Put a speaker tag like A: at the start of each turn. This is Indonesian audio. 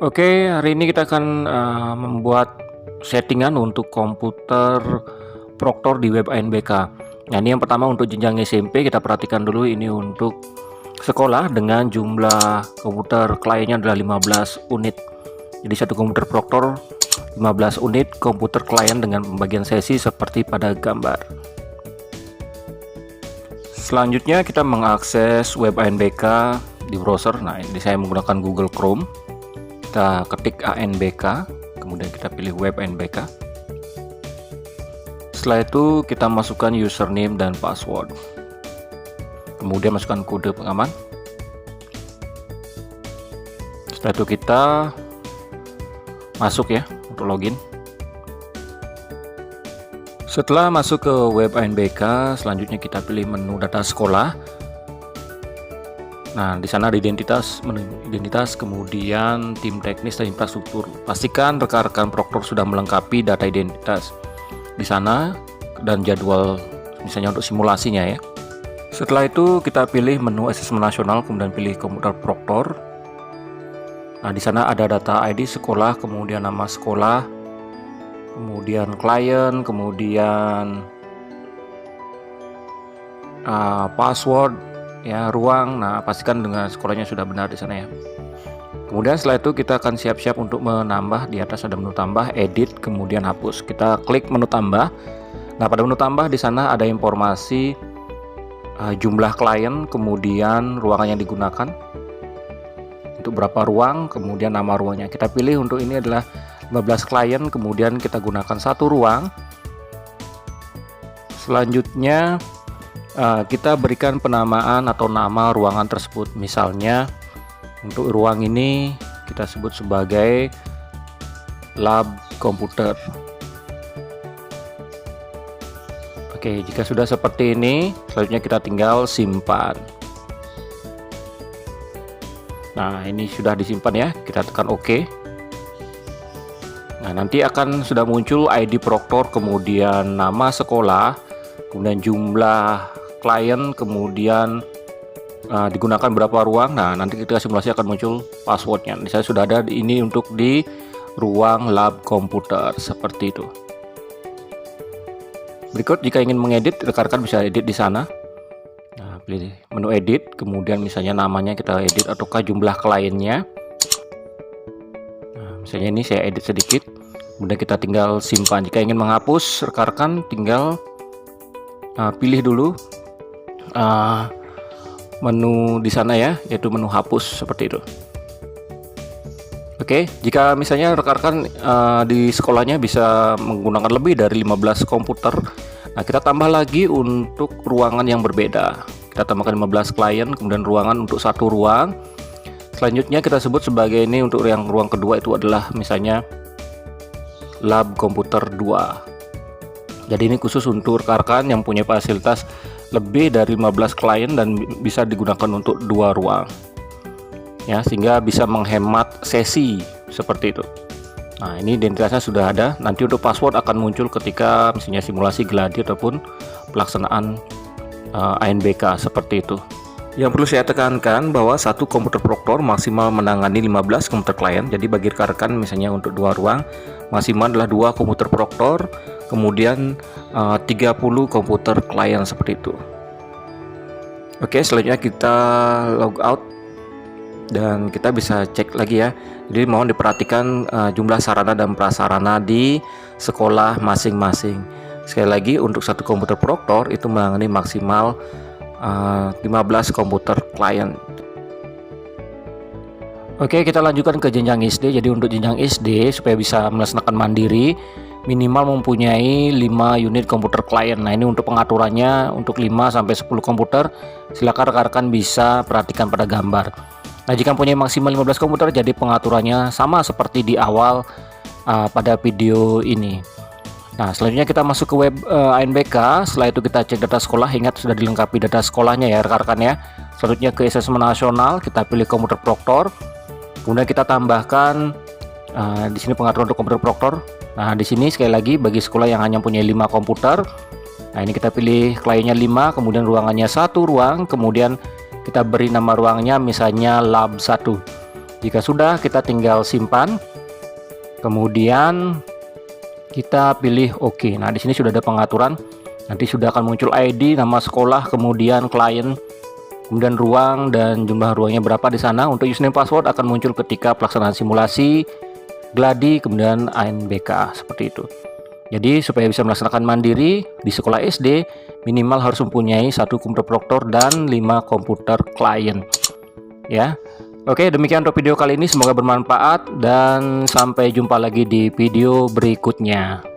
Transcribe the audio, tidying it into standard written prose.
A: Oke, hari ini kita akan membuat settingan untuk komputer Proctor di web ANBK. Nah, ini yang pertama untuk jenjang SMP, kita perhatikan dulu ini untuk sekolah dengan jumlah komputer kliennya adalah 15 unit. Jadi satu komputer Proctor 15 unit komputer klien dengan pembagian sesi seperti pada gambar. Selanjutnya kita mengakses web ANBK di browser. Nah, ini saya menggunakan Google Chrome. Kita ketik ANBK, kemudian kita pilih web ANBK. Setelah itu kita masukkan username dan password, kemudian masukkan kode pengaman. Setelah itu kita masuk ya untuk login. Setelah masuk ke web ANBK, selanjutnya kita pilih menu data sekolah. Nah, di sana ada menu identitas, kemudian tim teknis dan infrastruktur. Pastikan rekan-rekan Proctor sudah melengkapi data identitas di sana dan jadwal misalnya untuk simulasinya ya. Setelah itu kita pilih menu asesmen nasional, kemudian pilih komputer Proctor. Nah, di sana ada data ID sekolah, kemudian nama sekolah, kemudian klien, kemudian password ya, ruang. Nah, pastikan dengan sekolahnya sudah benar di sana ya. Kemudian setelah itu kita akan siap-siap untuk menambah. Di atas ada menu tambah, edit, kemudian hapus. Kita klik menu tambah. Nah, pada menu tambah di sana ada informasi jumlah klien, kemudian ruangan yang digunakan untuk berapa ruang, kemudian nama ruangnya. Kita pilih untuk ini adalah 15 klien, kemudian kita gunakan satu ruang. Selanjutnya kita berikan penamaan atau nama ruangan tersebut. Misalnya untuk ruang ini kita sebut sebagai lab komputer. Oke, jika sudah seperti ini, selanjutnya kita tinggal simpan. Nah, ini sudah disimpan ya, kita tekan OK. Nah, nanti akan sudah muncul ID Proctor, kemudian nama sekolah, kemudian jumlah klien, kemudian digunakan berapa ruang. Nah, nanti ketika simulasi akan muncul passwordnya. Saya sudah ada ini untuk di ruang lab komputer seperti itu. Berikut jika ingin mengedit, rekan-rekan bisa edit di sana. Nah, pilih menu edit, kemudian misalnya namanya kita edit ataukah jumlah kliennya. Nah, misalnya ini saya edit sedikit, kemudian kita tinggal simpan. Jika ingin menghapus, rekan-rekan tinggal pilih dulu menu di sana ya, yaitu menu hapus seperti itu. Oke, jika misalnya rekan-rekan di sekolahnya bisa menggunakan lebih dari 15 komputer, nah kita tambah lagi untuk ruangan yang berbeda. Kita tambahkan 15 klien, kemudian ruangan untuk satu ruang. Selanjutnya kita sebut sebagai ini untuk yang ruang kedua itu adalah misalnya lab komputer 2. Jadi ini khusus untuk rekan-rekan yang punya fasilitas lebih dari 15 klien dan bisa digunakan untuk dua ruang ya, sehingga bisa menghemat sesi seperti itu. Nah, ini identitasnya sudah ada. Nanti untuk password akan muncul ketika misalnya simulasi geladi ataupun pelaksanaan ANBK seperti itu. Yang perlu saya tekankan bahwa satu komputer Proctor maksimal menangani 15 komputer klien. Jadi bagi rekan-rekan misalnya untuk dua ruang maksimal adalah 2 komputer Proctor, kemudian 30 komputer klien seperti itu. Oke, selanjutnya kita log out dan kita bisa cek lagi ya. Jadi mohon diperhatikan jumlah sarana dan prasarana di sekolah masing-masing. Sekali lagi, untuk satu komputer Proctor itu menangani maksimal 15 komputer klien. Oke, kita lanjutkan ke jenjang SD. Jadi untuk jenjang SD supaya bisa melaksanakan mandiri, minimal mempunyai 5 unit komputer klien. Nah, ini untuk pengaturannya untuk 5 sampai 10 komputer. Silakan rekan-rekan bisa perhatikan pada gambar. Nah, jika mempunyai maksimal 15 komputer, jadi pengaturannya sama seperti di awal pada video ini. Nah, selanjutnya kita masuk ke web ANBK. Setelah itu kita cek data sekolah. Ingat sudah dilengkapi data sekolahnya ya rekan-rekan ya. Selanjutnya ke asesmen nasional, kita pilih komputer Proctor. Kemudian kita tambahkan di sini pengaturan untuk komputer Proctor. Nah, di sini sekali lagi bagi sekolah yang hanya punya 5 komputer. Nah, ini kita pilih kliennya 5, kemudian ruangannya satu ruang, kemudian kita beri nama ruangnya misalnya lab 1. Jika sudah, kita tinggal simpan. Kemudian kita pilih OK. Nah, di sini sudah ada pengaturan. Nanti sudah akan muncul ID, nama sekolah, kemudian klien, kemudian ruang dan jumlah ruangnya berapa di sana. Untuk username password akan muncul ketika pelaksanaan simulasi gladi kemudian ANBK seperti itu. Jadi supaya bisa melaksanakan mandiri di sekolah SD, minimal harus mempunyai 1 komputer proktor dan 5 komputer klien. Ya. Oke, demikian untuk video kali ini, semoga bermanfaat dan sampai jumpa lagi di video berikutnya.